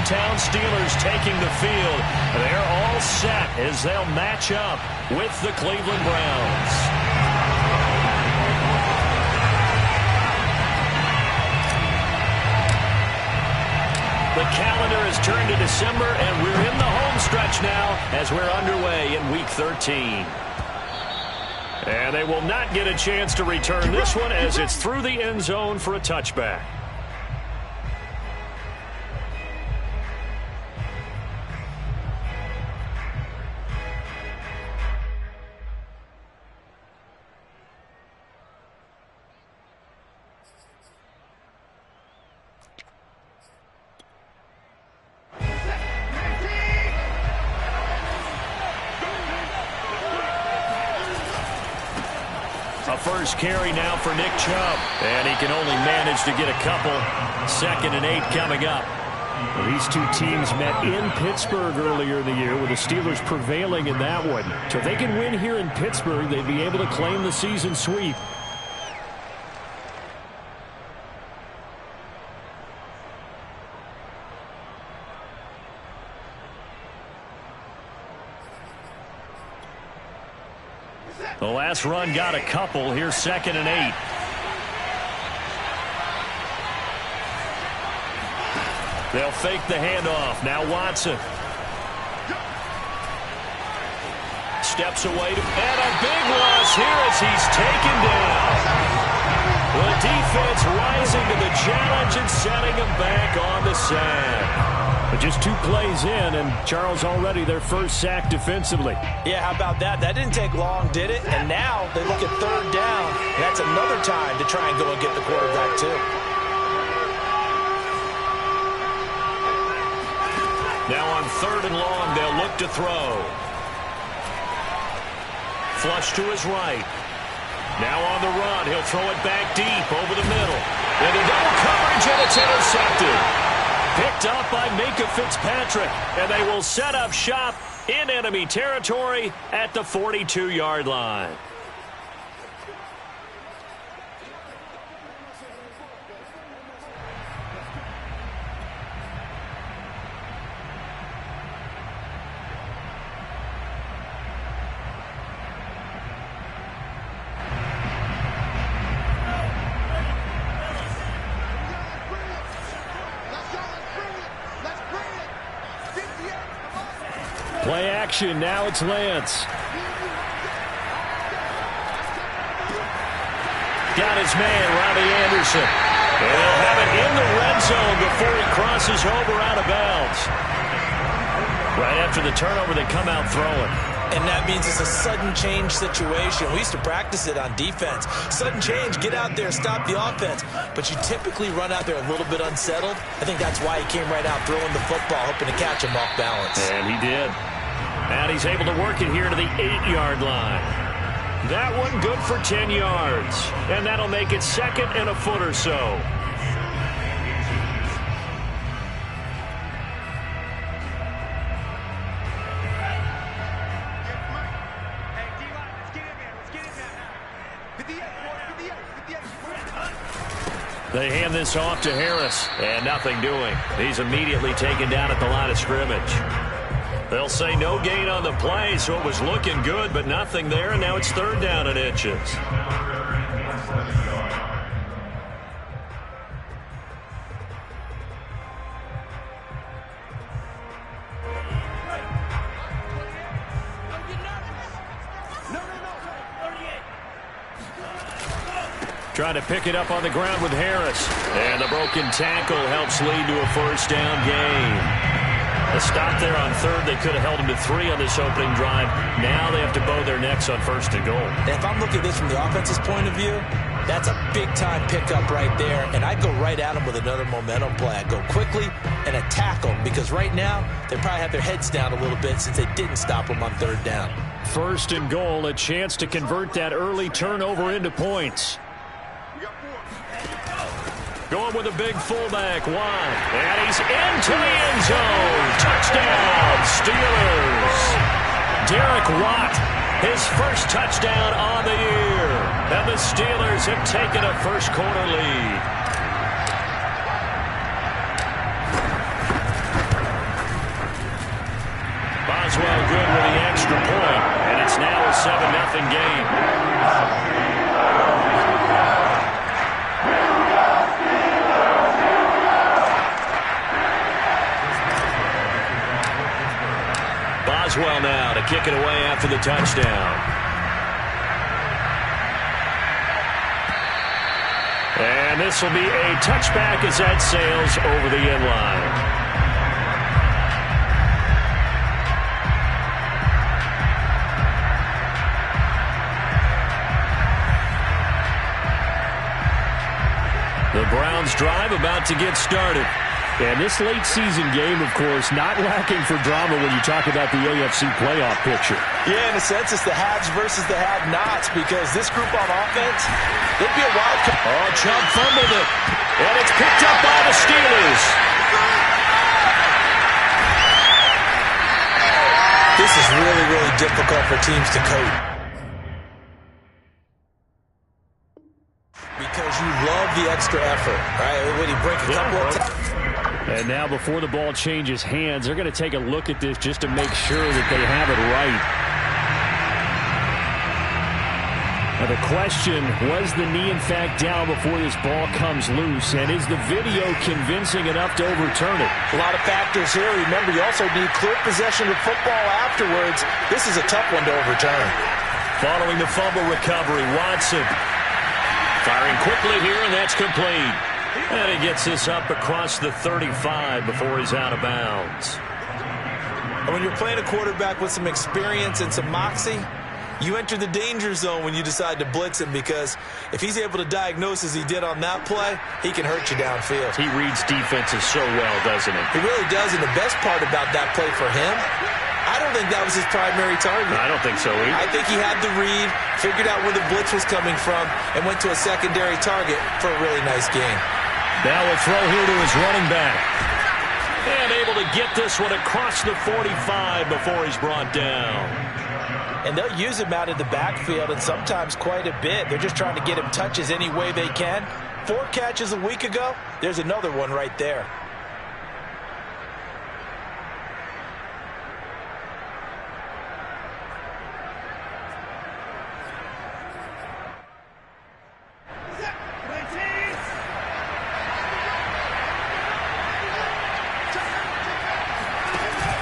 hometown Steelers taking the field. They're all set as they'll match up with the Cleveland Browns. The calendar has turned to December, and we're in the home stretch now as we're underway in Week 13. And they will not get a chance to return this one as it's through the end zone for a touchback. First carry now for Nick Chubb. And he can only manage to get a couple. 2nd and 8 coming up. Well, these two teams met in Pittsburgh earlier in the year with the Steelers prevailing in that one. So if they can win here in Pittsburgh, they'd be able to claim the season sweep. The last run got a couple. Here's 2nd and 8. They'll fake the handoff. Now Watson. Steps away. And a big loss here as he's taken down. The defense rising to the challenge and setting him back on the sack. But just 2 plays in, and Charles already their first sack defensively. Yeah, how about that? That didn't take long, did it? And now they look at 3rd down. And that's another time to try and go and get the quarterback, too. Now on 3rd and long, they'll look to throw. Flush to his right. Now on the run, he'll throw it back deep over the middle. Into double coverage, and it's intercepted. Picked up by Minkah Fitzpatrick, and they will set up shop in enemy territory at the 42-yard line. Play action. Now it's Lance. Got his man, Robbie Anderson. And he'll have it in the red zone before he crosses over out of bounds. Right after the turnover, they come out throwing. And that means it's a sudden change situation. We used to practice it on defense. Sudden change, get out there, stop the offense. But you typically run out there a little bit unsettled. I think that's why he came right out throwing the football, hoping to catch him off balance. And he did. And he's able to work it here to the 8-yard line. That one good for 10 yards. And that'll make it 2nd and a foot or so. They hand this off to Harris, and nothing doing. He's immediately taken down at the line of scrimmage. They'll say no gain on the play, so it was looking good, but nothing there, and now it's 3rd down and inches. Trying to pick it up on the ground with Harris. And the broken tackle helps lead to a 1st down gain. A stop there on 3rd. They could have held him to 3 on this opening drive. Now they have to bow their necks on 1st and goal. And if I'm looking at this from the offense's point of view, that's a big-time pickup right there. And I'd go right at him with another momentum play. I'd go quickly and attack them because right now they probably have their heads down a little bit since they didn't stop him on 3rd down. 1st and goal, a chance to convert that early turnover into points. Going with a big fullback, wide. And he's into the end zone. Touchdown, Steelers. Derek Watt, his first touchdown on the year. And the Steelers have taken a first-quarter lead. extra point, and it's now a 7-0 game. Boswell now to kick it away after the touchdown. And this will be a touchback as that sails over the end line. The Browns drive about to get started. And this late season game, of course, not lacking for drama when you talk about the AFC playoff picture. Yeah, in a sense, it's the haves versus the have-nots, because this group on offense, they'd be a wild card. Oh, Chubb fumbled it. And it's picked up by the Steelers. This is really, really difficult for teams to cope. Because you love the extra effort, right? When you break a couple of times. And now before the ball changes hands, they're going to take a look at this just to make sure that they have it right. Now the question, was the knee in fact down before this ball comes loose? And is the video convincing enough to overturn it? A lot of factors here. Remember, you also need clear possession of football afterwards. This is a tough one to overturn. Following the fumble recovery, Watson firing quickly here, and that's complete. And he gets this up across the 35 before he's out of bounds. And when you're playing a quarterback with some experience and some moxie, you enter the danger zone when you decide to blitz him, because if he's able to diagnose as he did on that play, he can hurt you downfield. He reads defenses so well, doesn't he? He really does, and the best part about that play for him, I don't think that was his primary target. I don't think so either. I think he had the read, figured out where the blitz was coming from, and went to a secondary target for a really nice game. Now a throw here to his running back. And able to get this one across the 45 before he's brought down. And they'll use him out of the backfield, and sometimes quite a bit. They're just trying to get him touches any way they can. 4 catches a week ago. There's another one right there.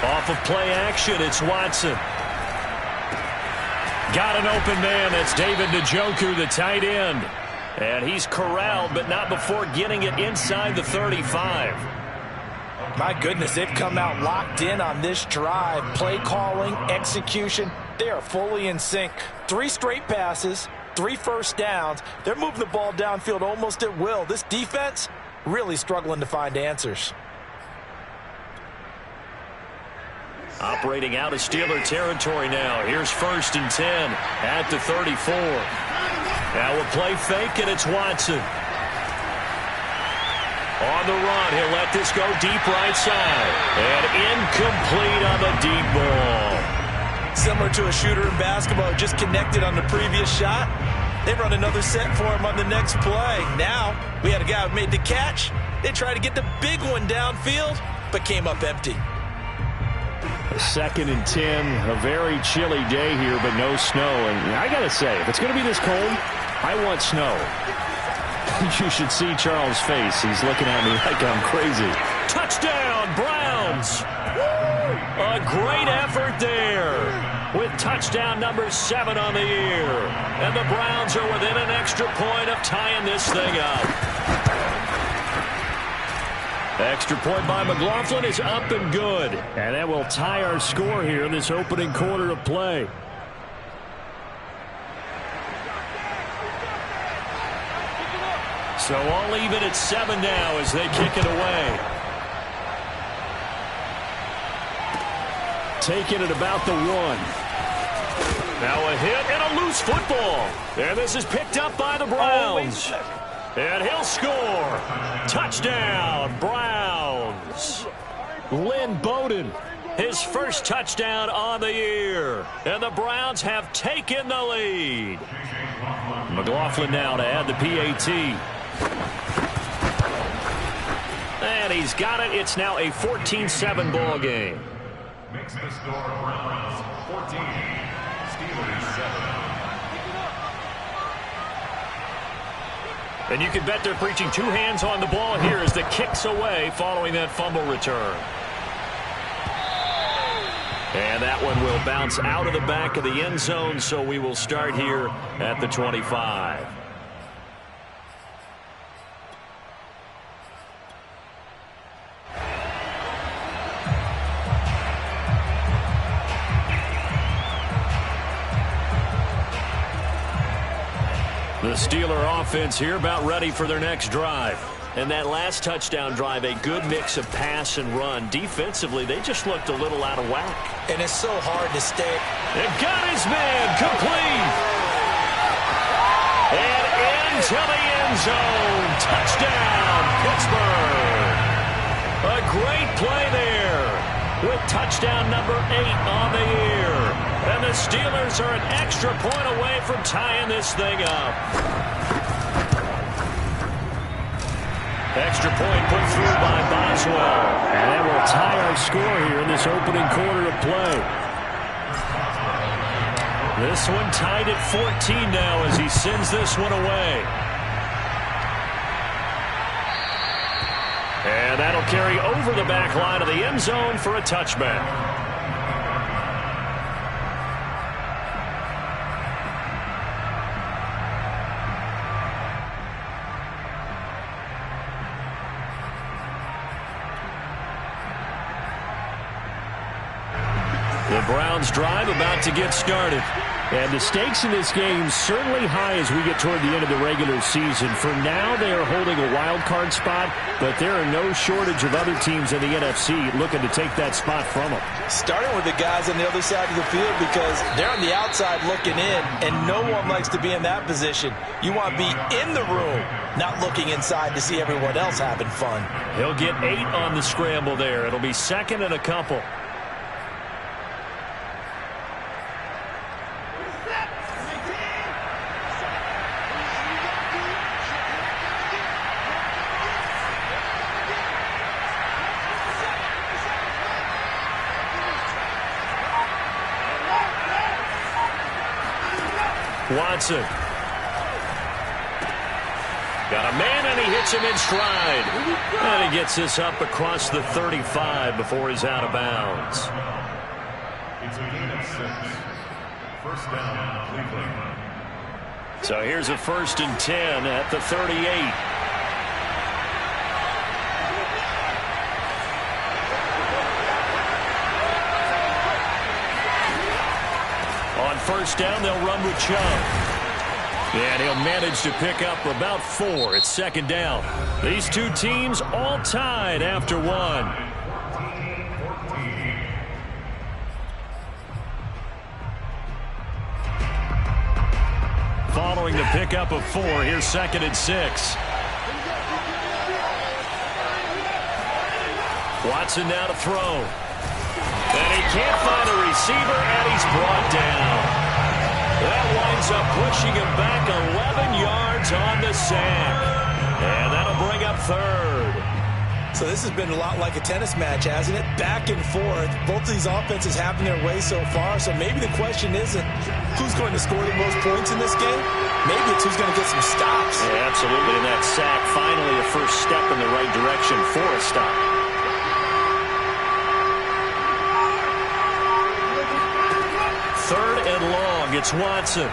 Off of play action, it's Watson. Got an open man. That's David Njoku, the tight end. And he's corralled, but not before getting it inside the 35. My goodness, they've come out locked in on this drive. Play calling, execution, they are fully in sync. 3 straight passes, 3 first downs. They're moving the ball downfield almost at will. This defense really struggling to find answers. Operating out of Steeler territory now. Here's 1st and 10 at the 34. Now a play fake, and it's Watson. On the run, he'll let this go deep right side. And incomplete on the deep ball. Similar to a shooter in basketball who just connected on the previous shot. They run another set for him on the next play. Now, we had a guy who made the catch. They tried to get the big one downfield, but came up empty. 2nd and 10, a very chilly day here, but no snow. And I got to say, if it's going to be this cold, I want snow. You should see Charles' face. He's looking at me like I'm crazy. Touchdown, Browns! A great effort there with touchdown number 7 on the year. And the Browns are within an extra point of tying this thing up. Extra point by McLaughlin is up and good. And that will tie our score here in this opening quarter of play. So all even at 7 now as they kick it away. Taking it about the 1. Now a hit and a loose football. And this is picked up by the Browns. And he'll score. Touchdown, Browns. Lynn Bowden, his first touchdown on the year. And the Browns have taken the lead. McLaughlin now to add the PAT. And he's got it. It's now a 14-7 ball game. Makes the score Browns 14, Steelers 7. And you can bet they're preaching two hands on the ball here as the kick's away following that fumble return. And that one will bounce out of the back of the end zone, so we will start here at the 25. The Steeler offense here about ready for their next drive. And that last touchdown drive, a good mix of pass and run. Defensively, they just looked a little out of whack. And it's so hard to stay. And got his man complete. And into the end zone. Touchdown, Pittsburgh. A great play there with touchdown number 8 on the year. And the Steelers are an extra point away from tying this thing up. Extra point put through by Boswell. And that will tie our score here in this opening quarter of play. This one tied at 14 now as he sends this one away. And that'll carry over the back line of the end zone for a touchback. The Browns drive about to get started. And the stakes in this game certainly high as we get toward the end of the regular season. For now, they are holding a wild card spot, but there are no shortage of other teams in the NFC looking to take that spot from them. Starting with the guys on the other side of the field because they're on the outside looking in, and no one likes to be in that position. You want to be in the room, not looking inside to see everyone else having fun. He'll get 8 on the scramble there. It'll be second and a couple. Watson. Got a man, and he hits him in stride. And he gets this up across the 35 before he's out of bounds. It's a gain of 6. First down, Cleveland. So here's a 1st and 10 at the 38. On first down, they'll run with Chubb. And he'll manage to pick up about 4. It's second down. These two teams all tied after 1. Following the pickup of 4, here's 2nd and 6. Watson now to throw. And he can't find a receiver, and he's brought down. That winds up pushing him back 11 yards on the sack. And that'll bring up 3rd. So this has been a lot like a tennis match, hasn't it? Back and forth. Both of these offenses having their way so far. So maybe the question isn't who's going to score the most points in this game. Maybe it's who's going to get some stops. Yeah, absolutely. And that sack, finally a first step in the right direction for a stop. Third and long. It's Watson.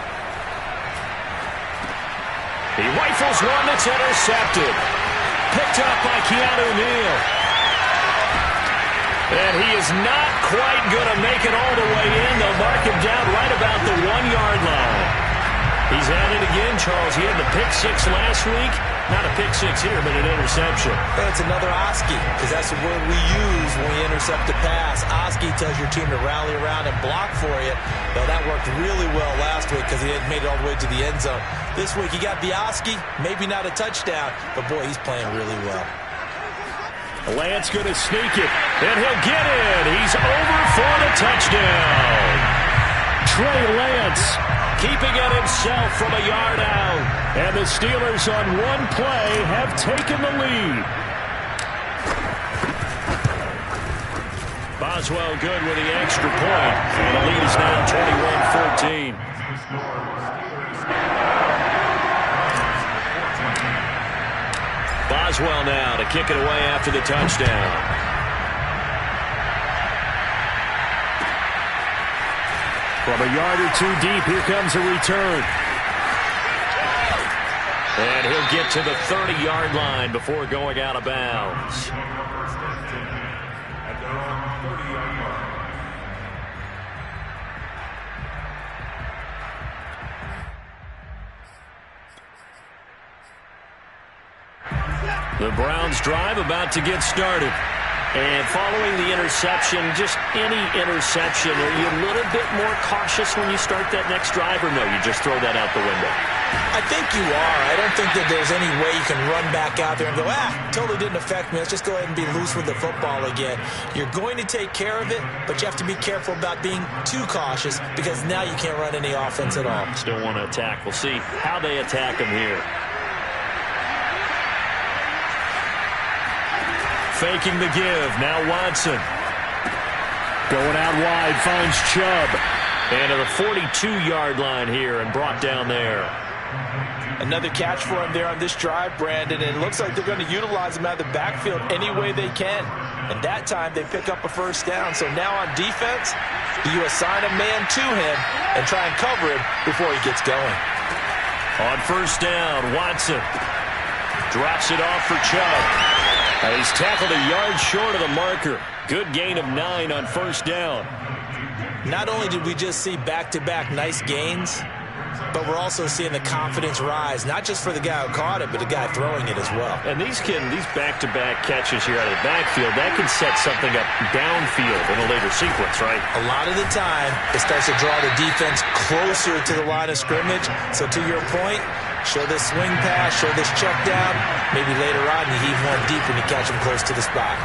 He rifles one that's intercepted. Picked up by Keanu Neal. And he is not quite going to make it all the way in. They'll mark him down right about the 1-yard line. He's at it again, Charles. He had the pick 6 last week. Not a pick 6 here, but an interception. And it's another Oski, because that's the word we use when we intercept a pass. Oski tells your team to rally around and block for you. Though that worked really well last week because he had made it all the way to the end zone. This week he got the Oski, maybe not a touchdown, but boy, he's playing really well. Lance going to sneak it, and he'll get it. He's over for the touchdown. Trey Lance keeping it himself from a yard out. And the Steelers on one play have taken the lead. Boswell good with the extra point. And the lead is now 21-14. Boswell now to kick it away after the touchdown. From a yard or two deep, here comes a return. And he'll get to the 30-yard line before going out of bounds. The Browns drive about to get started. And following the interception, just any interception, are you a little bit more cautious when you start that next drive, or no, you just throw that out the window? I think you are. I don't think that there's any way you can run back out there and go, totally didn't affect me. Let's just go ahead and be loose with the football again. You're going to take care of it, but you have to be careful about being too cautious because now you can't run any offense at all. Still want to attack. We'll see how they attack him here. Faking the give. Now Watson. Going out wide. Finds Chubb. And to the 42-yard line here and brought down there. Another catch for him there on this drive, Brandon. And it looks like they're going to utilize him out of the backfield any way they can. And that time they pick up a first down. So now on defense, you assign a man to him and try and cover him before he gets going. On first down, Watson drops it off for Chubb. And he's tackled a yard short of the marker. Good gain of 9 on first down. Not only did we just see back-to-back nice gains, but we're also seeing the confidence rise, not just for the guy who caught it, but the guy throwing it as well. And these back-to-back catches here out of the backfield, that can set something up downfield in a later sequence, right? A lot of the time, it starts to draw the defense closer to the line of scrimmage. So to your point, show this swing pass, show this check down. Maybe later on you heave one deep and you catch him close to the spot.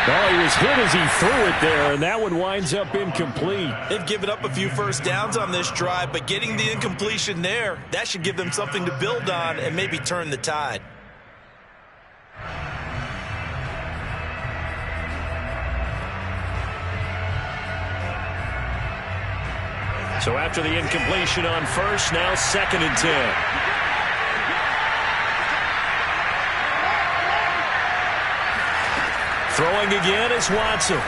Well, he was hit as he threw it there, and that one winds up incomplete. They've given up a few first downs on this drive, but getting the incompletion there, that should give them something to build on and maybe turn the tide. So after the incompletion on first, now 2nd and 10. Throwing again is Watson.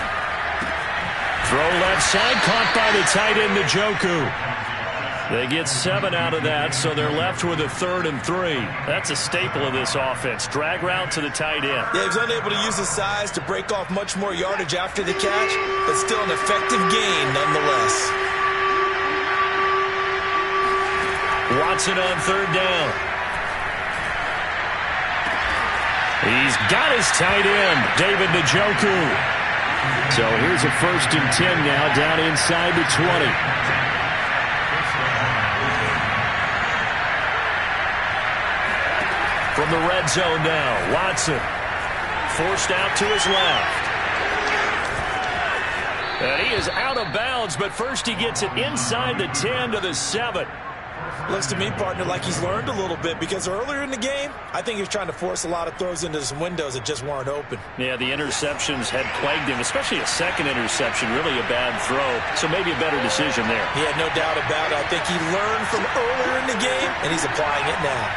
Throw left side, caught by the tight end, Njoku. They get 7 out of that, so they're left with a 3rd and 3. That's a staple of this offense. Drag route to the tight end. Yeah, he was unable to use his size to break off much more yardage after the catch, but still an effective gain nonetheless. Watson on 3rd down. He's got his tight end, David Njoku. So here's a 1st and 10 now, down inside the 20. From the red zone now, Watson forced out to his left. And he is out of bounds, but first he gets it inside the 10 to the 7. Looks to me, partner, like he's learned a little bit because earlier in the game, I think he was trying to force a lot of throws into some windows that just weren't open. Yeah, the interceptions had plagued him, especially a second interception, really a bad throw. So maybe a better decision there. He had no doubt about it. I think he learned from earlier in the game, and he's applying it now.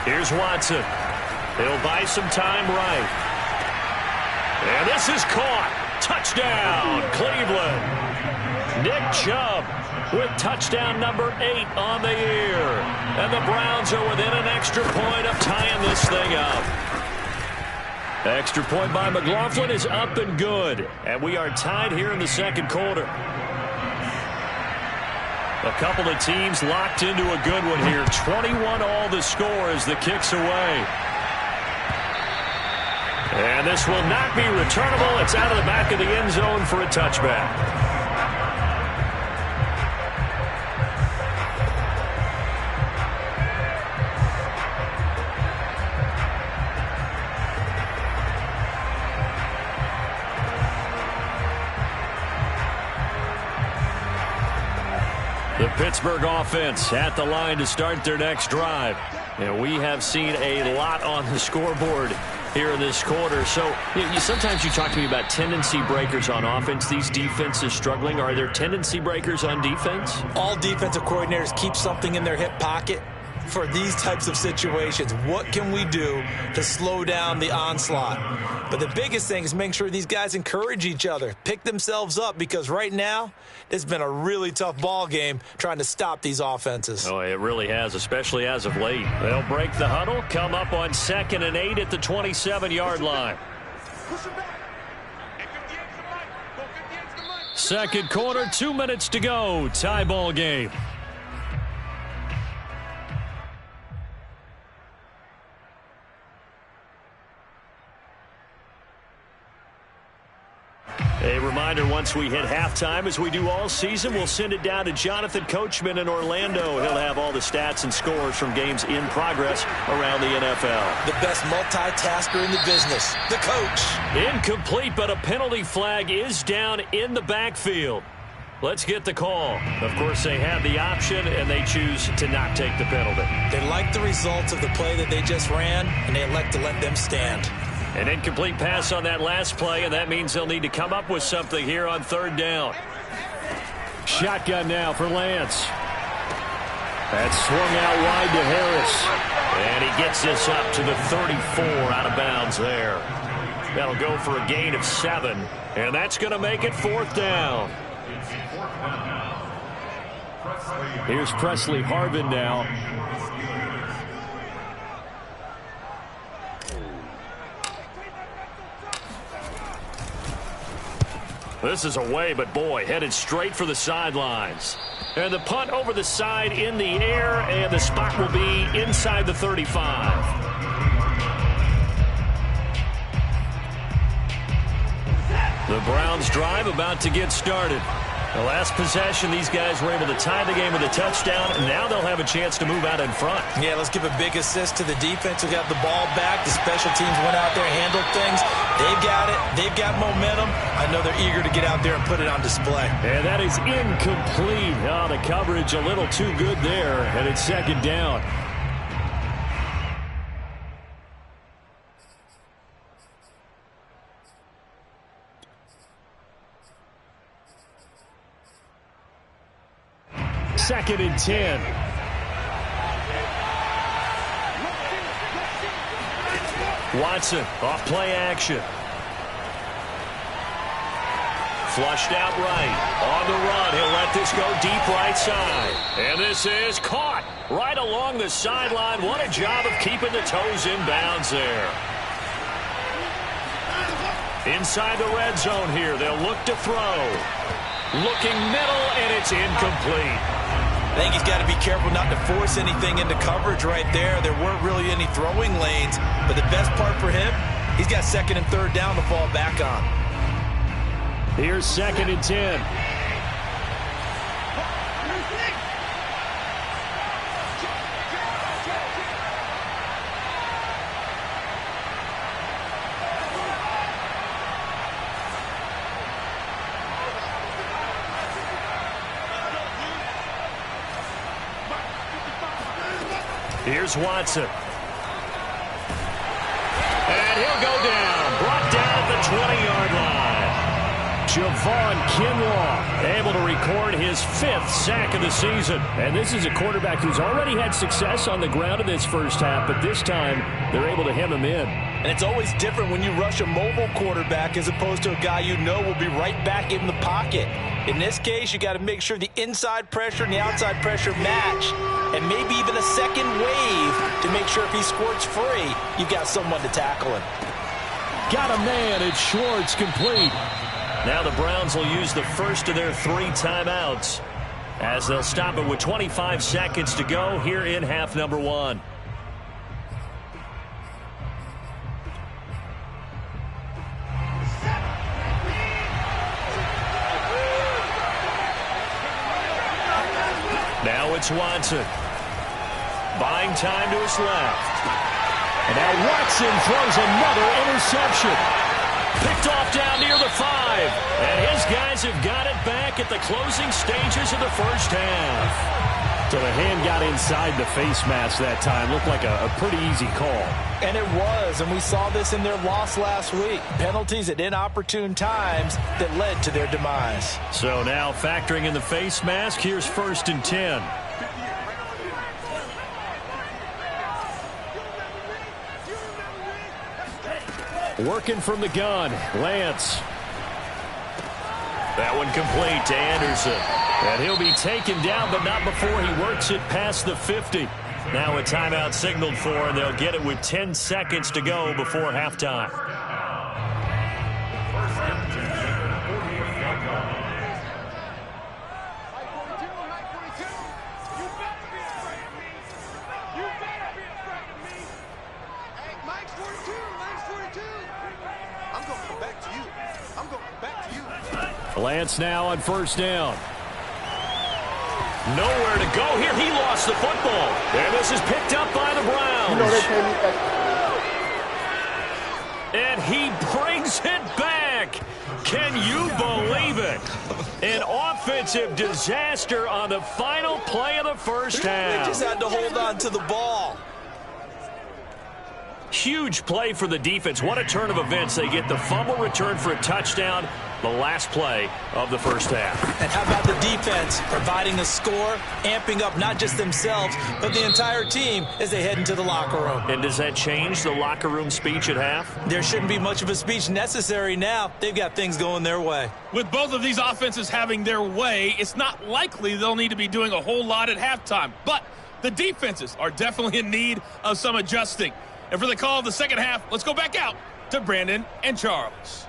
Here's Watson. He'll buy some time right. And this is caught. Touchdown, Cleveland. Nick Chubb with touchdown number 8 on the year. And the Browns are within an extra point of tying this thing up. Extra point by McLaughlin is up and good. And we are tied here in the 2nd quarter. A couple of teams locked into a good one here. 21 all the score as the kick's away. And this will not be returnable. It's out of the back of the end zone for a touchback. The Pittsburgh offense at the line to start their next drive. And we have seen a lot on the scoreboard here in this quarter. So sometimes you talk to me about tendency breakers on offense. These defenses struggling. Are there tendency breakers on defense? All defensive coordinators keep something in their hip pocket for these types of situations. What can we do to slow down the onslaught? But the biggest thing is make sure these guys encourage each other, pick themselves up, because right now it's been a really tough ball game trying to stop these offenses. Oh, it really has, especially as of late. They'll break the huddle, come up on 2nd and 8 at the 27-yard line. Second quarter, 2 minutes to go. Tie ball game. A reminder, once we hit halftime, as we do all season, we'll send it down to Jonathan Coachman in Orlando. He'll have all the stats and scores from games in progress around the NFL. The best multitasker in the business, the coach. Incomplete, but a penalty flag is down in the backfield. Let's get the call. Of course, they have the option, and they choose to not take the penalty. They like the results of the play that they just ran, and they elect to let them stand. An incomplete pass on that last play, and that means they'll need to come up with something here on 3rd down. Shotgun now for Lance. That's swung out wide to Harris. And he gets this up to the 34, out of bounds there. That'll go for a gain of 7, and that's going to make it 4th down. Here's Presley Harvin now. This is away, but boy, headed straight for the sidelines. And the punt over the side in the air, and the spot will be inside the 35. The Browns drive about to get started. The last possession, these guys were able to tie the game with a touchdown, and now they'll have a chance to move out in front. Yeah, let's give a big assist to the defense who got the ball back. The special teams went out there, handled things. They've got it. They've got momentum. I know they're eager to get out there and put it on display. And that is incomplete. Oh, the coverage a little too good there, and it's 2nd down. Second and 10. Watson off play action. Flushed out right. On the run. He'll let this go deep right side. And this is caught right along the sideline. What a job of keeping the toes in bounds there. Inside the red zone here. They'll look to throw. Looking middle, and it's incomplete. I think he's got to be careful not to force anything into coverage right there. There weren't really any throwing lanes, but the best part for him, he's got 2nd and 3rd down to fall back on. Here's 2nd and 10. Here's Watson. And he'll go down. Brought down at the 20-yard line. Javon Kinlaw able to record his 5th sack of the season. And this is a quarterback who's already had success on the ground in this first half, but this time they're able to hem him in. And it's always different when you rush a mobile quarterback as opposed to a guy you know will be right back in the pocket. In this case, you got to make sure the inside pressure and the outside pressure match, and maybe even a second wave to make sure if he squirts free, you've got someone to tackle him. Got a man. It's Schwartz, complete. Now the Browns will use the first of their 3 timeouts as they'll stop it with 25 seconds to go here in half number 1. Now it's Watson. Buying time to his left. And now Watson throws another interception. Picked off down near the 5. And his guys have got it back at the closing stages of the first half. So the hand got inside the face mask that time. Looked like a pretty easy call. And it was, and we saw this in their loss last week. Penalties at inopportune times that led to their demise. So now factoring in the face mask, here's 1st and 10. Working from the gun, Lance. That one complete to Anderson. And he'll be taken down, but not before he works it past the 50. Now a timeout signaled for, and they'll get it with 10 seconds to go before halftime. Lance now on 1st down. Nowhere to go here. He lost the football. And this is picked up by the Browns. And he brings it back. Can you believe it? An offensive disaster on the final play of the first half. They just had to hold on to the ball. Huge play for the defense. What a turn of events. They get the fumble return for a touchdown, the last play of the first half. And how about the defense providing a score, amping up not just themselves, but the entire team as they head into the locker room. And does that change the locker room speech at half? There shouldn't be much of a speech necessary now. They've got things going their way. With both of these offenses having their way, it's not likely they'll need to be doing a whole lot at halftime. But the defenses are definitely in need of some adjusting. And for the call of the second half, let's go back out to Brandon and Charles.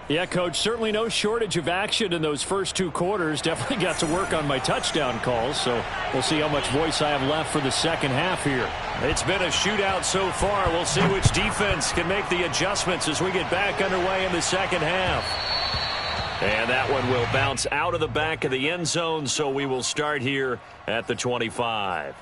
Yeah, Coach, certainly no shortage of action in those first 2 quarters. Definitely got to work on my touchdown calls, so we'll see how much voice I have left for the second half here. It's been a shootout so far. We'll see which defense can make the adjustments as we get back underway in the second half. And that one will bounce out of the back of the end zone, so we will start here at the 25.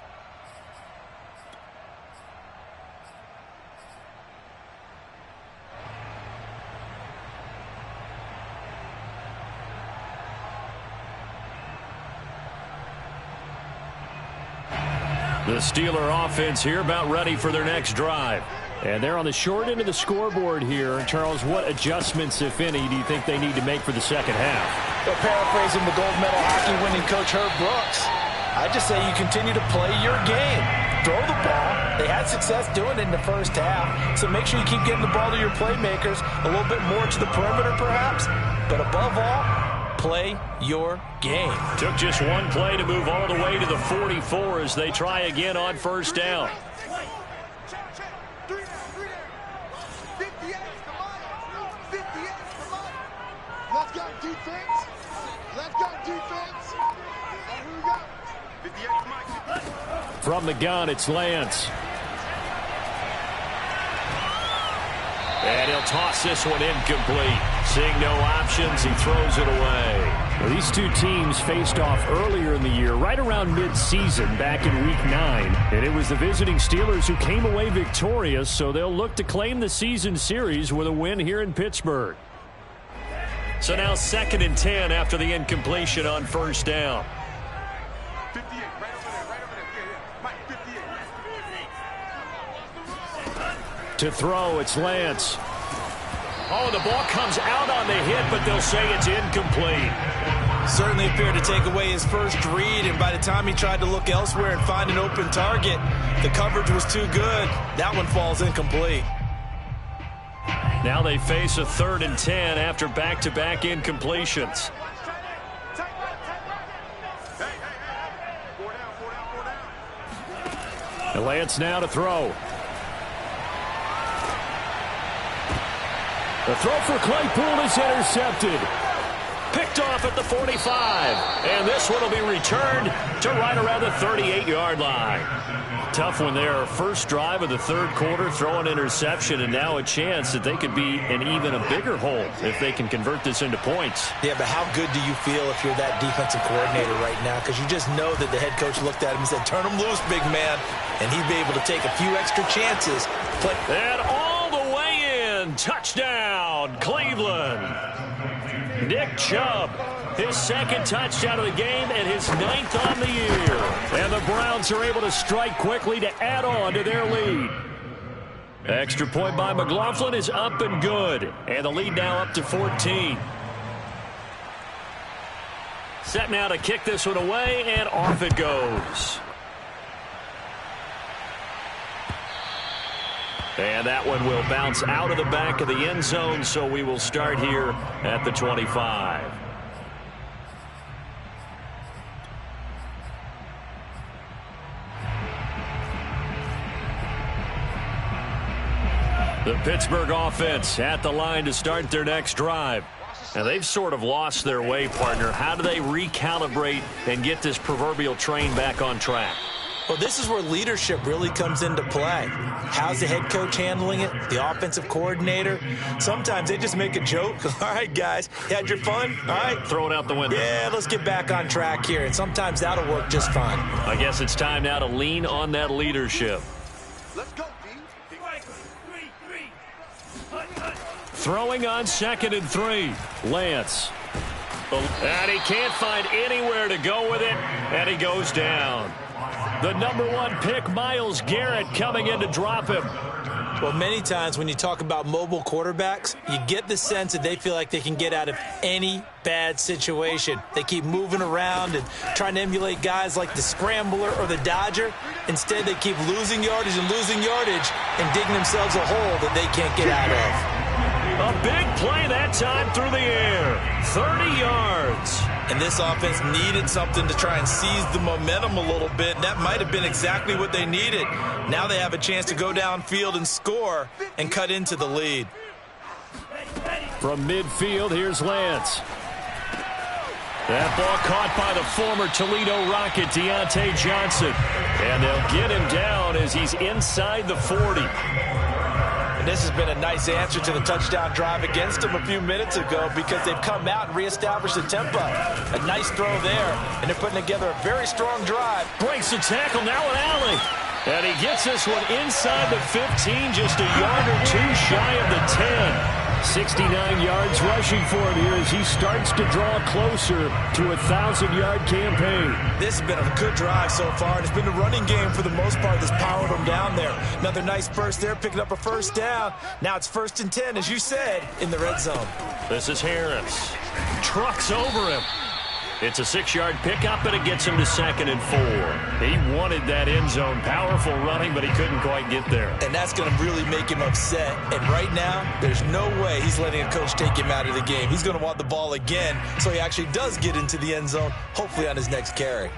The Steeler offense here about ready for their next drive. And they're on the short end of the scoreboard here. Charles, what adjustments, if any, do you think they need to make for the second half? Well, paraphrasing the gold medal hockey winning coach Herb Brooks, I just say you continue to play your game. Throw the ball. They had success doing it in the first half, so make sure you keep getting the ball to your playmakers, a little bit more to the perimeter perhaps, but above all, play your game. Took just one play to move all the way to the 44 as they try again on 1st down. Let's go defense. Let's go defense. From the gun, it's Lance. And he'll toss this one incomplete. Seeing no options, he throws it away. Well, these two teams faced off earlier in the year, right around mid-season, back in Week 9. And it was the visiting Steelers who came away victorious, so they'll look to claim the season series with a win here in Pittsburgh. So now 2nd and 10 after the incompletion on 1st down. 58, right over there, Mike, 58. To throw, it's Lance. Oh, the ball comes out on the hit, but they'll say it's incomplete. Certainly appeared to take away his first read, and by the time he tried to look elsewhere and find an open target, the coverage was too good. That one falls incomplete. Now they face a 3rd and 10 after back-to-back incompletions. And Lance now to throw. The throw for Claypool is intercepted. Picked off at the 45. And this one will be returned to right around the 38-yard line. Tough one there. First drive of the 3rd quarter, throw an interception, and now a chance that they could be in even a bigger hole if they can convert this into points. Yeah, but how good do you feel if you're that defensive coordinator right now? Because you just know that the head coach looked at him and said, turn him loose, big man. And he'd be able to take a few extra chances. And all the way in. Touchdown, Cleveland. Nick Chubb, his second touchdown of the game and his 9th on the year. And the Browns are able to strike quickly to add on to their lead. Extra point by McLaughlin is up and good. And the lead now up to 14. Set now to kick this one away, and off it goes. And that one will bounce out of the back of the end zone, so we will start here at the 25. The Pittsburgh offense at the line to start their next drive. Now, they've sort of lost their way, partner. How do they recalibrate and get this proverbial train back on track? Well, this is where leadership really comes into play. How's the head coach handling it? The offensive coordinator? Sometimes they just make a joke. All right, guys, you had your fun? All right. Throw it out the window. Yeah, let's get back on track here. And sometimes that'll work just fine. I guess it's time now to lean on that leadership. Let's go, D. Throwing on 2nd and 3. Lance. And he can't find anywhere to go with it, and he goes down. The #1 pick, Myles Garrett, coming in to drop him. Well, many times when you talk about mobile quarterbacks, you get the sense that they feel like they can get out of any bad situation. They keep moving around and trying to emulate guys like the Scrambler or the Dodger. Instead, they keep losing yardage and digging themselves a hole that they can't get out of. A big play that time through the air. 30 yards. And this offense needed something to try and seize the momentum a little bit. And that might have been exactly what they needed. Now they have a chance to go downfield and score and cut into the lead. From midfield, here's Lance. That ball caught by the former Toledo Rocket, Deontay Johnson. And they'll get him down as he's inside the 40. This has been a nice answer to the touchdown drive against them a few minutes ago because they've come out and reestablished the tempo. A nice throw there, and they're putting together a very strong drive. Breaks the tackle, now an alley. And he gets this one inside the 15, just a yard or two shy of the 10. 69 yards rushing for him here as he starts to draw closer to a 1,000-yard campaign. This has been a good drive so far, and it's been the running game for the most part that's powered them down there. Another nice burst there, picking up a first down. Now it's 1st and 10, as you said, in the red zone. This is Harris. Trucks over him. It's a 6-yard pickup, and it gets him to 2nd and 4. He wanted that end zone. Powerful running, but he couldn't quite get there. And that's going to really make him upset. And right now, there's no way he's letting a coach take him out of the game. He's going to want the ball again, so he actually does get into the end zone, hopefully on his next carry.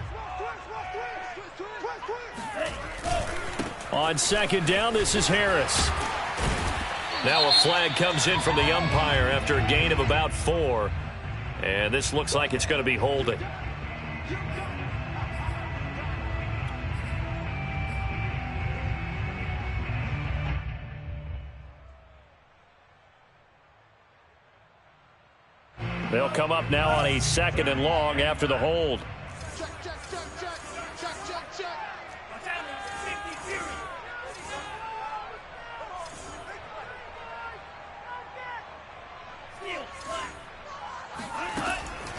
On 2nd down, this is Harris. Now a flag comes in from the umpire after a gain of about 4. And this looks like it's going to be holding. They'll come up now on a 2nd and long after the hold.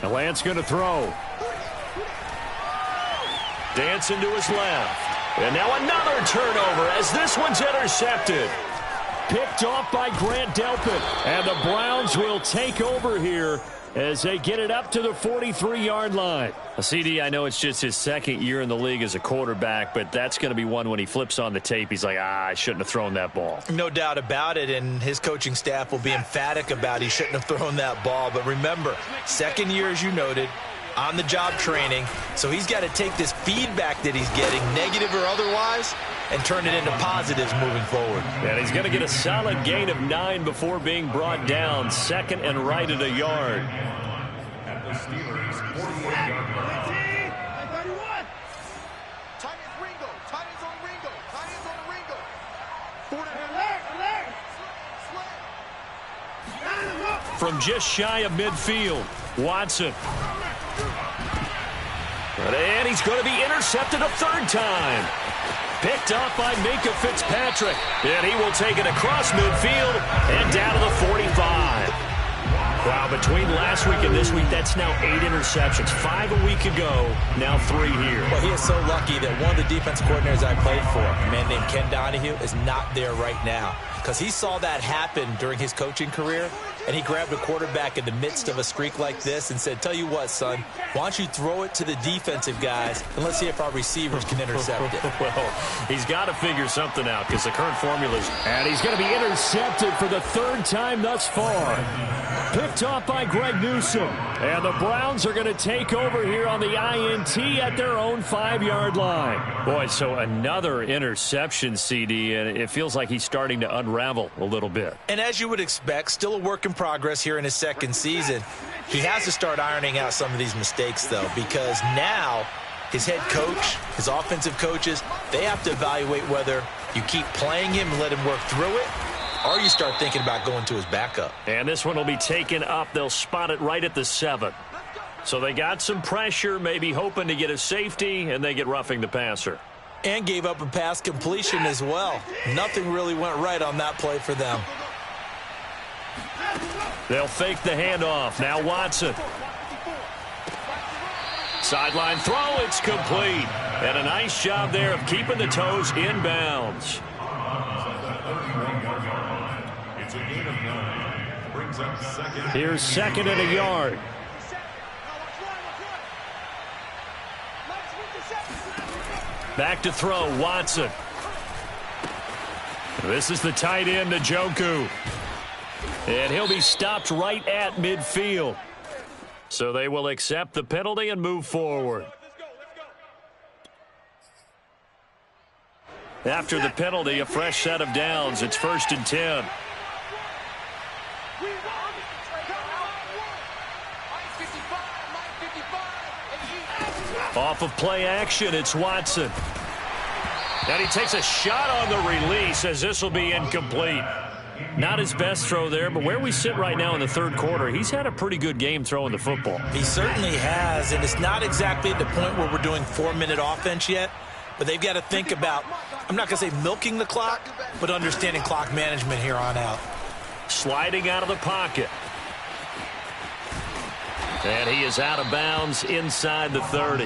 Now Lance going to throw. Dancing to his left. And now another turnover as this one's intercepted. Picked off by Grant Delpit. And the Browns will take over here as they get it up to the 43-yard line. CD, I know it's just his 2nd year in the league as a quarterback, but that's going to be one when he flips on the tape. He's like, I shouldn't have thrown that ball. No doubt about it, and his coaching staff will be emphatic about he shouldn't have thrown that ball. But remember, 2nd year, as you noted, on-the-job training, so he's got to take this feedback that he's getting, negative or otherwise, and turn it into positives moving forward. And he's going to get a solid gain of 9 before being brought down. 2nd and right at a yard. At the Steelers' 48-yard line. From just shy of midfield, Watson. And he's going to be intercepted a 3rd time. Picked up by Minkah Fitzpatrick. And he will take it across midfield and down to the 45. Wow, between last week and this week, that's now 8 interceptions. 5 a week ago, now 3 here. Well, he is so lucky that one of the defense coordinators I played for, a man named Ken Donahue, is not there right now. Because he saw that happen during his coaching career, and he grabbed a quarterback in the midst of a streak like this and said, tell you what, son, why don't you throw it to the defensive guys, and let's see if our receivers can intercept it. Well, he's got to figure something out because the current formula is... And he's going to be intercepted for the 3rd time thus far. Picked off by Greg Newsome. And the Browns are going to take over here on the INT at their own 5-yard line. Boy, so another interception, CD, and it feels like he's starting to unravel a little bit. And as you would expect, still a work in progress here in his 2nd season. He has to start ironing out some of these mistakes, though, because now his head coach, his offensive coaches, they have to evaluate whether you keep playing him and let him work through it, or you start thinking about going to his backup. And this one will be taken up. They'll spot it right at the 7. So they got some pressure, maybe hoping to get a safety, and they get roughing the passer. And gave up a pass completion as well. Nothing really went right on that play for them. They'll fake the handoff. Now Watson. Sideline throw, it's complete. And a nice job there of keeping the toes inbounds. It's a gain of 9. Brings up 2nd. Here's 2nd and a yard. Back to throw, Watson. This is the tight end, Njoku. And he'll be stopped right at midfield. So they will accept the penalty and move forward. After the penalty, a fresh set of downs. It's 1st and 10. Off of play action, it's Watson. And he takes a shot on the release as this will be incomplete. Not his best throw there, but where we sit right now in the 3rd quarter, he's had a pretty good game throwing the football. He certainly has, and it's not exactly at the point where we're doing 4-minute offense yet, but they've got to think about, I'm not going to say milking the clock, but understanding clock management here on out. Sliding out of the pocket. And he is out of bounds inside the 30.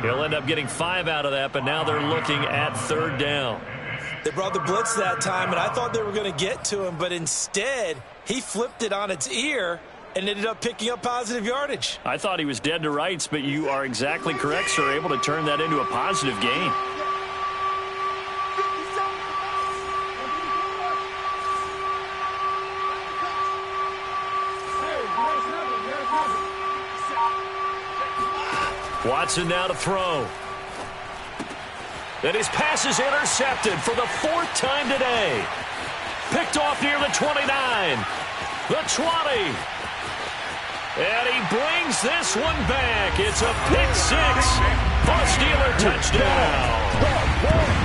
He'll end up getting 5 out of that, but now they're looking at 3rd down. They brought the blitz that time, and I thought they were going to get to him, but instead he flipped it on its ear and ended up picking up positive yardage. I thought he was dead to rights, but you are exactly correct, sir. Able to turn that into a positive gain. Watson now to throw. And his pass is intercepted for the 4th time today. Picked off near the 29. The 20. And he brings this one back. It's a pick 6 for a Steeler touchdown.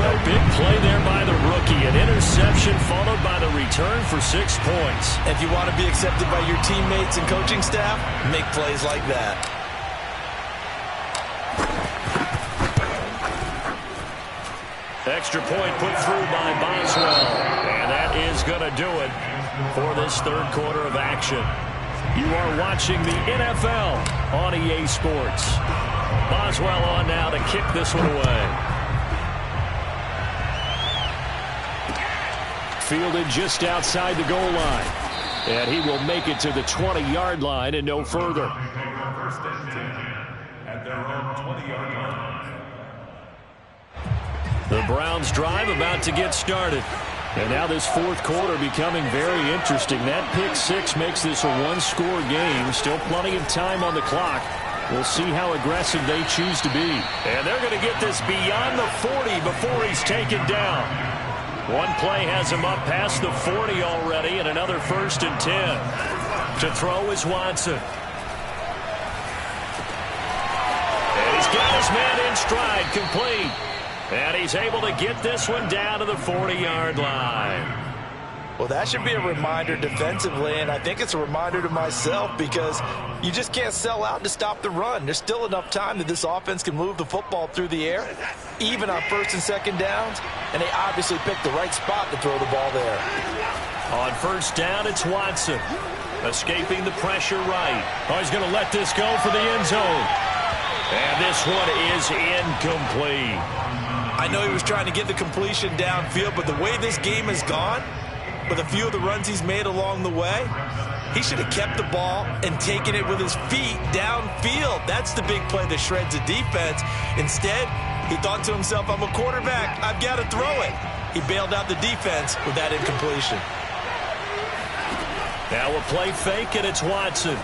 A big play there by the rookie. An interception followed by the return for 6 points. If you want to be accepted by your teammates and coaching staff, make plays like that. Extra point put through by Boswell. And that is going to do it for this 3rd quarter of action. You are watching the NFL on EA Sports. Boswell on now to kick this one away. Fielded just outside the goal line. And he will make it to the 20-yard line and no further. 1st and 10 at their own 20-yard line. The Browns drive about to get started. And now this 4th quarter becoming very interesting. That pick 6 makes this a 1-score game. Still plenty of time on the clock. We'll see how aggressive they choose to be. And they're going to get this beyond the 40 before he's taken down. One play has him up past the 40 already, and another 1st and 10. To throw is Watson. And he's got his man in stride, complete. And he's able to get this one down to the 40-yard line. Well, that should be a reminder defensively, and I think it's a reminder to myself because you just can't sell out to stop the run. There's still enough time that this offense can move the football through the air, even on 1st and 2nd downs, and they obviously picked the right spot to throw the ball there. On 1st down, it's Watson. Escaping the pressure right. Oh, he's going to let this go for the end zone. And this one is incomplete. I know he was trying to get the completion downfield, but the way this game has gone, with a few of the runs he's made along the way, he should have kept the ball and taken it with his feet downfield. That's the big play that shreds the defense. Instead, he thought to himself, I'm a quarterback. I've got to throw it. He bailed out the defense with that incompletion. Now a play fake, and it's Watson.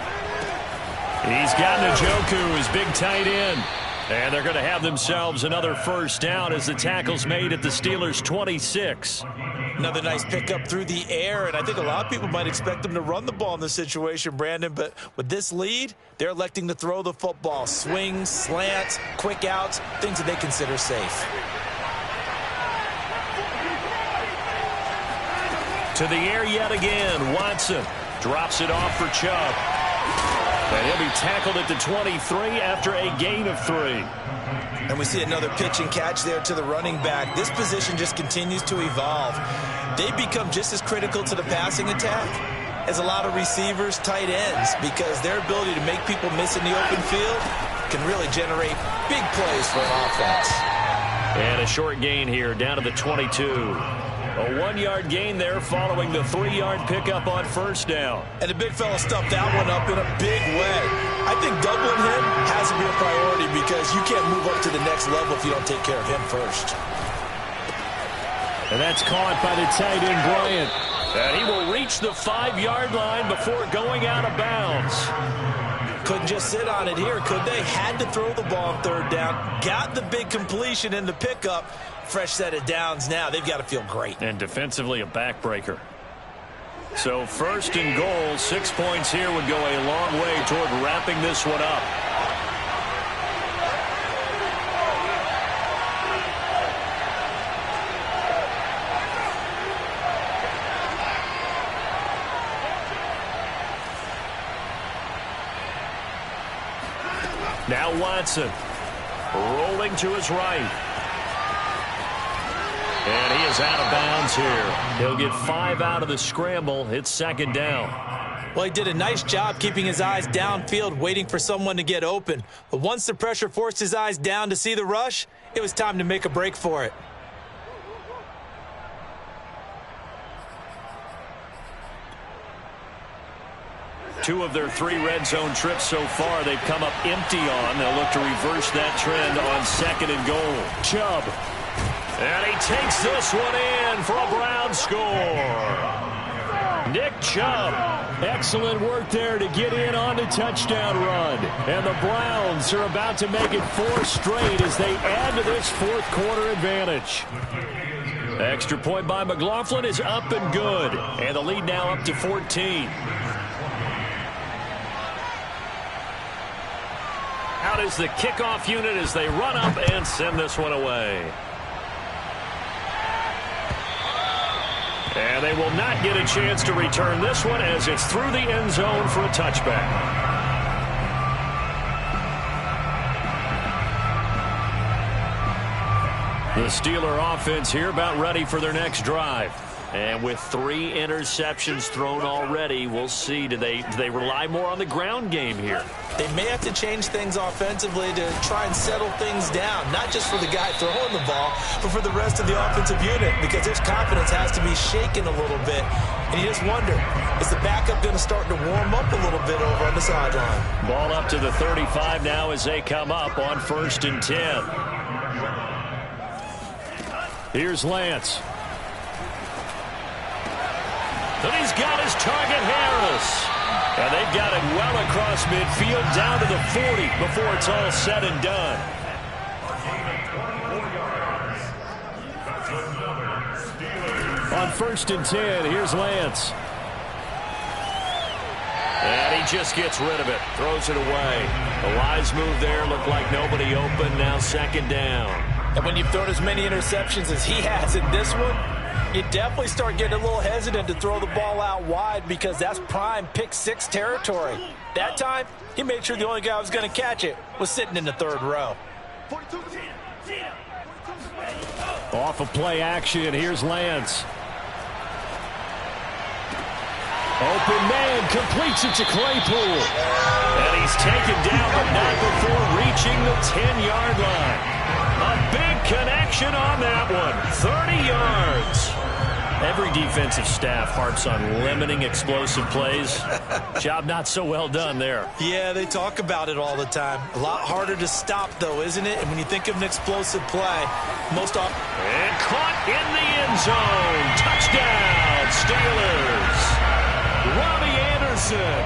He's got Njoku, his big tight end. And they're going to have themselves another first down as the tackle's made at the Steelers' 26. Another nice pickup through the air, and I think a lot of people might expect them to run the ball in this situation, Brandon, but with this lead, they're electing to throw the football. Swings, slants, quick outs, things that they consider safe. To the air yet again. Watson drops it off for Chubb. And he'll be tackled at the 23 after a gain of 3. And we see another pitch and catch there to the running back. This position just continues to evolve. They become just as critical to the passing attack as a lot of receivers, tight ends, because their ability to make people miss in the open field can really generate big plays for an offense. And a short gain here down to the 22. A 1-yard gain there following the 3-yard pickup on first down. And the big fella stuffed that one up in a big way. I think doubling him has to be a priority because you can't move up to the next level if you don't take care of him first. And that's caught by the tight end, Bryant. And he will reach the 5-yard line before going out of bounds. Couldn't just sit on it here, could they? Had to throw the ball on third down. Got the big completion in the pickup. Fresh set of downs now. They've got to feel great. And defensively a backbreaker. So first and goal, 6 points here would go a long way toward wrapping this one up. Now Watson rolling to his right. And he is out of bounds here. He'll get 5 out of the scramble. It's second down. Well, he did a nice job keeping his eyes downfield, waiting for someone to get open. But once the pressure forced his eyes down to see the rush, it was time to make a break for it. Two of their 3 red zone trips so far, they've come up empty on. They'll look to reverse that trend on second and goal. Chubb. And he takes this one in for a Brown score. Nick Chubb. Excellent work there to get in on the touchdown run. And the Browns are about to make it 4 straight as they add to this fourth quarter advantage. Extra point by McLaughlin is up and good. And the lead now up to 14. Out is the kickoff unit as they run up and send this one away. And they will not get a chance to return this one as it's through the end zone for a touchback. The Steeler offense here about ready for their next drive. And with 3 interceptions thrown already, we'll see. Do they rely more on the ground game here? They may have to change things offensively to try and settle things down, not just for the guy throwing the ball, but for the rest of the offensive unit, because his confidence has to be shaken a little bit. And you just wonder, is the backup going to start to warm up a little bit over on the sideline? Ball up to the 35 now as they come up on 1st and 10. Here's Lance. And he's got his target, Harris. And they've got it well across midfield down to the 40 before it's all said and done. On 1st and 10, here's Lance. And he just gets rid of it, throws it away. A wise move there, looked like nobody open, now second down. And when you've thrown as many interceptions as he has in this one, you definitely start getting a little hesitant to throw the ball out wide because that's prime pick 6 territory. That time, he made sure the only guy who was going to catch it was sitting in the 3rd row. Off of play action, here's Lance. Open man completes it to Claypool. And he's taken down, but not before reaching the 10-yard line. A big connection on that one. 30 yards. Every defensive staff harps on limiting explosive plays. Job not so well done there. Yeah, they talk about it all the time. A lot harder to stop, though, isn't it? And when you think of an explosive play, most often... And caught in the end zone. Touchdown, Steelers. Robbie Anderson,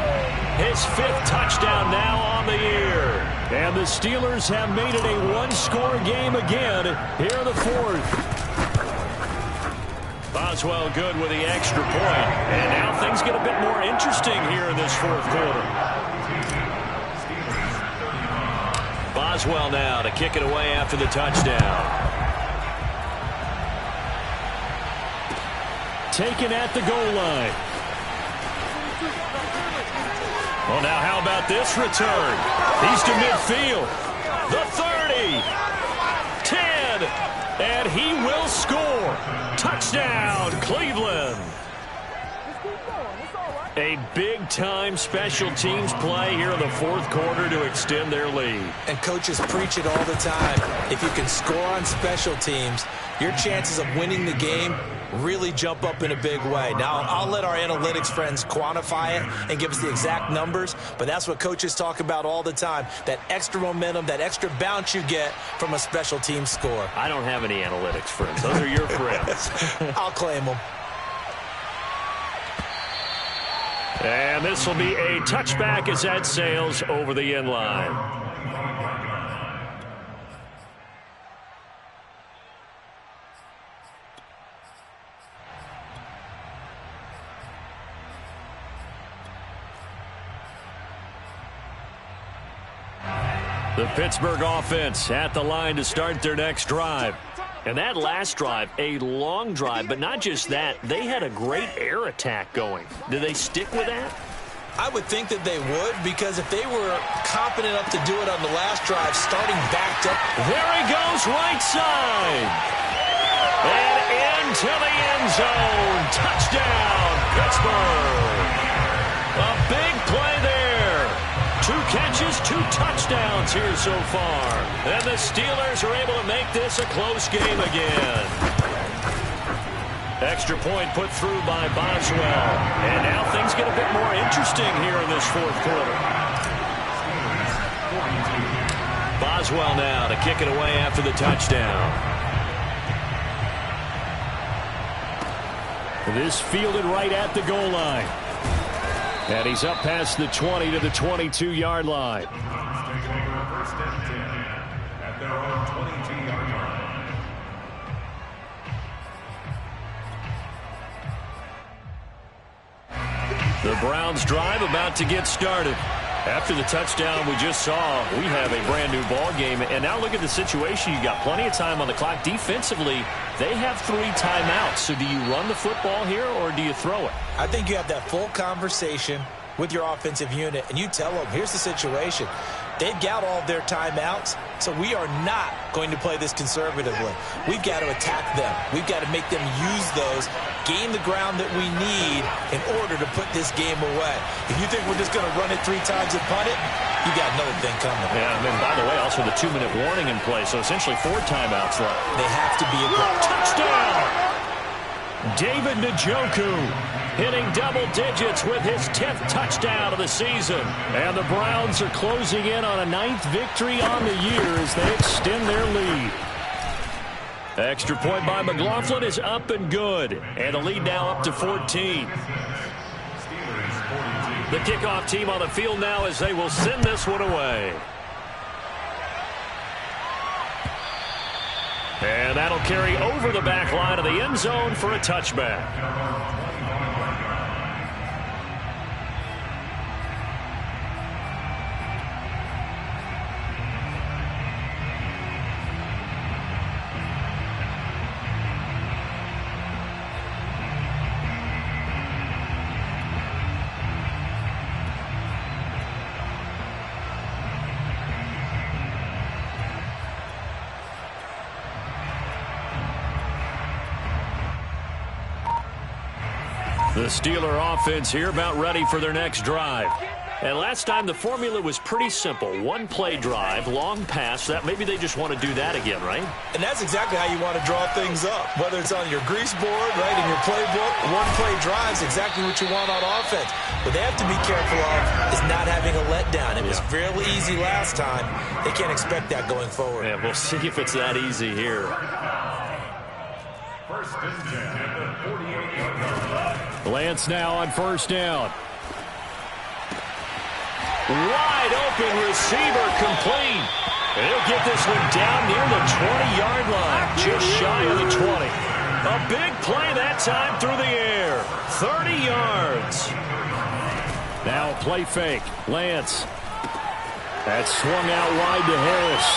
his 5th touchdown now on the year. And the Steelers have made it a one-score game again here in the 4th. Boswell good with the extra point. And now things get a bit more interesting here in this 4th quarter. Boswell now to kick it away after the touchdown. Taken at the goal line. Well, now how about this return? He's to midfield. The 30. 10. And he will score. Touchdown, Cleveland. A big-time special teams play here in the 4th quarter to extend their lead. And coaches preach it all the time. If you can score on special teams, your chances of winning the game really jump up in a big way. Now, I'll let our analytics friends quantify it and give us the exact numbers, but that's what coaches talk about all the time, that extra momentum, that extra bounce you get from a special team score. I don't have any analytics friends. Those are your friends. I'll claim them. And this will be a touchback as that sails over the end line. The Pittsburgh offense at the line to start their next drive. And that last drive, a long drive, but not just that. They had a great air attack going. Do they stick with that? I would think that they would, because if they were confident enough to do it on the last drive, starting backed up. There he goes, right side. And into the end zone. Touchdown, Pittsburgh. A big play there. 2 catches, 2 touchdowns here so far. And the Steelers are able to make this a close game again. Extra point put through by Boswell. And now things get a bit more interesting here in this 4th quarter. Boswell now to kick it away after the touchdown. This fielded right at the goal line. And he's up past the 20 to the 22-yard line. Taking over 1st and 10 at their own 22-yard line. The Browns drive about to get started. After the touchdown we just saw, we have a brand new ball game. And now look at the situation. You got plenty of time on the clock. Defensively, they have 3 timeouts. So do you run the football here or do you throw it? I think you have that full conversation with your offensive unit, and you tell them, here's the situation. They've got all of their timeouts, so we are not going to play this conservatively. We've got to attack them. We've got to make them use those, gain the ground that we need in order to put this game away. If you think we're just going to run it 3 times and punt it, you got another thing coming. Yeah, and by the way, also the 2-minute warning in play, so essentially 4 timeouts left. They have to be aggressive. Touchdown! David Njoku hitting double digits with his 10th touchdown of the season. And the Browns are closing in on a 9th victory on the year as they extend their lead. Extra point by McLaughlin is up and good. And the lead now up to 14. The kickoff team on the field now as they will send this one away. And that'll carry over the back line of the end zone for a touchback. The Steeler offense here about ready for their next drive. And last time the formula was pretty simple. One play drive, long pass. That maybe they just want to do that again, right? And that's exactly how you want to draw things up. Whether it's on your grease board, right, in your playbook, one play drive is exactly what you want on offense. What they have to be careful of is not having a letdown. It was fairly easy last time. They can't expect that going forward. Yeah, we'll see if it's that easy here. First and 10 at the 48-yard line. Lance now on first down. Wide open receiver complete. And he'll get this one down near the 20-yard line, just shy of the 20. A big play that time through the air. 30 yards. Now play fake. Lance. That's swung out wide to Harris.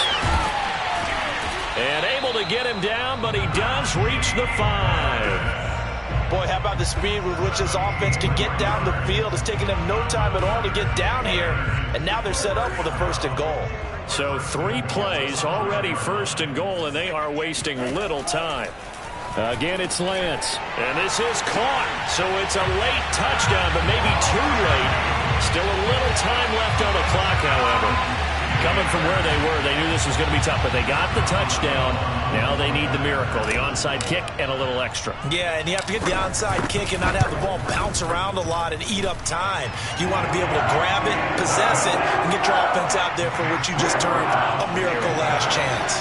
And able to get him down, but he does reach the 5. Boy, how about the speed with which this offense can get down the field? It's taking them no time at all to get down here, and now they're set up for the first and goal. So 3 plays already first and goal, and they are wasting little time. Again, it's Lance. And this is caught, so it's a late touchdown, but maybe too late. Still a little time left on the clock, however. Coming from where they were, they knew this was going to be tough, but they got the touchdown. Now they need the miracle, the onside kick and a little extra. Yeah, and you have to get the onside kick and not have the ball bounce around a lot and eat up time. You want to be able to grab it, possess it, and get your offense out there for what you just termed a miracle last chance.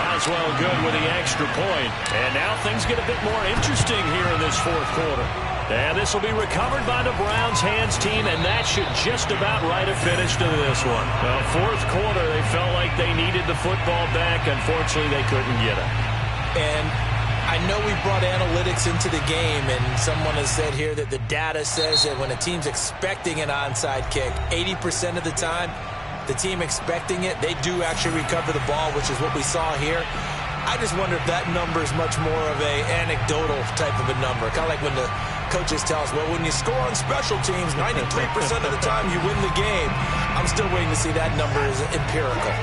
Boswell good with the extra point. And now things get a bit more interesting here in this fourth quarter. And this will be recovered by the Browns hands team, and that should just about write a finish to this one. Well, fourth quarter, they felt like they needed the football back. Unfortunately, they couldn't get it. And I know we brought analytics into the game, and someone has said here that the data says that when a team's expecting an onside kick, 80% of the time, the team expecting it, they do actually recover the ball, which is what we saw here. I just wonder if that number is much more of a anecdotal type of a number. Kind of like when the coaches tell us, well, when you score on special teams, 93% of the time you win the game. I'm still waiting to see that number is empirical.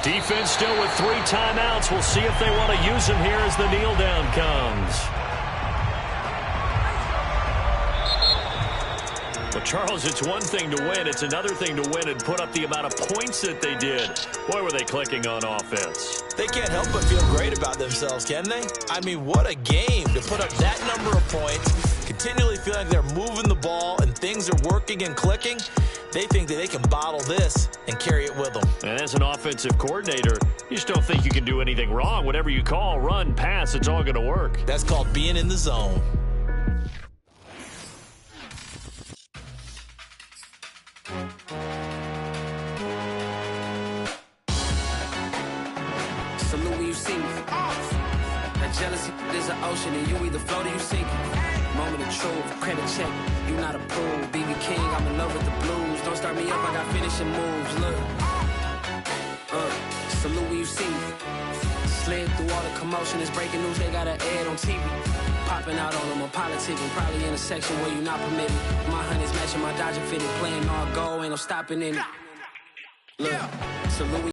Defense still with 3 timeouts. We'll see if they want to use them here as the kneel down comes. Well, Charles, it's one thing to win. It's another thing to win and put up the amount of points that they did. Boy, were they clicking on offense. They can't help but feel great about themselves, can they? I mean, what a game to put up that number of points, continually feeling like they're moving the ball and things are working and clicking. They think that they can bottle this and carry it with them. And as an offensive coordinator, you just don't think you can do anything wrong. Whatever you call, run, pass, it's all going to work. That's called being in the zone. Salute when you see me. That jealousy is an ocean, and you either float or you sink it. Moment of truth, credit check, you not approved. BB King, I'm in love with the blues. Don't start me up, I got finishing moves. Look, salute when you see me. Slid through all the commotion, it's breaking news, they got an ad on TV. Popping out on them, I'm politicking, probably in a section where you not permitted. My honey's matching my Dodger fitted, playing all go, ain't no stopping in it. Look, salute.